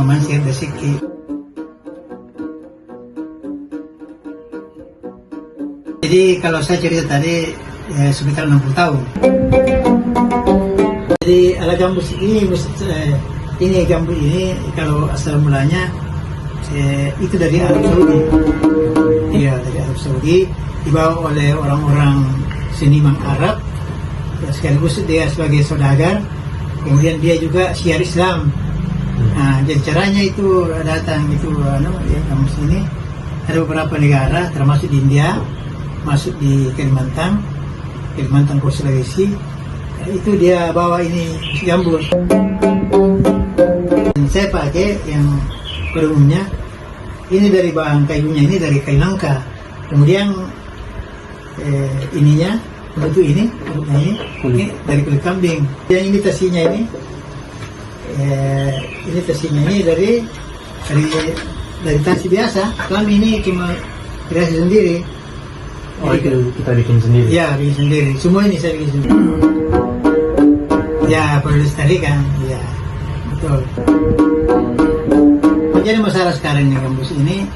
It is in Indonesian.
memancing rezeki. Jadi kalau saya cerita tadi sekitar 60 tahun. Jadi ala gambus ini, gambus ini kalau asal mulanya itu dari Arab Saudi. Iya, dari Arab Saudi, dibawa oleh orang-orang seniman Arab. Sekaligus dia sebagai saudagar, kemudian dia juga syiar Islam. Nah, jadi caranya itu datang itu gambus ini ada beberapa negara, termasuk di India, masuk di Kalimantan ke Sulawesi. Itu dia bawa ini gambus. Dan saya pakai yang pada umumnya ini dari bahan kayunya, ini dari kayu nangka. Kemudian ininya bentuk ini dari kulit kambing. Yang ini tasinya ini tasinya ini dari tasi biasa. Kami ini cuma kreasi sendiri. Oh, itu kita bikin sendiri? Ya, bikin sendiri. Semua ini saya bikin sendiri. Ya, perlu dilestarikan. Ya, betul. Jadi masalah sekarang ini gambus ini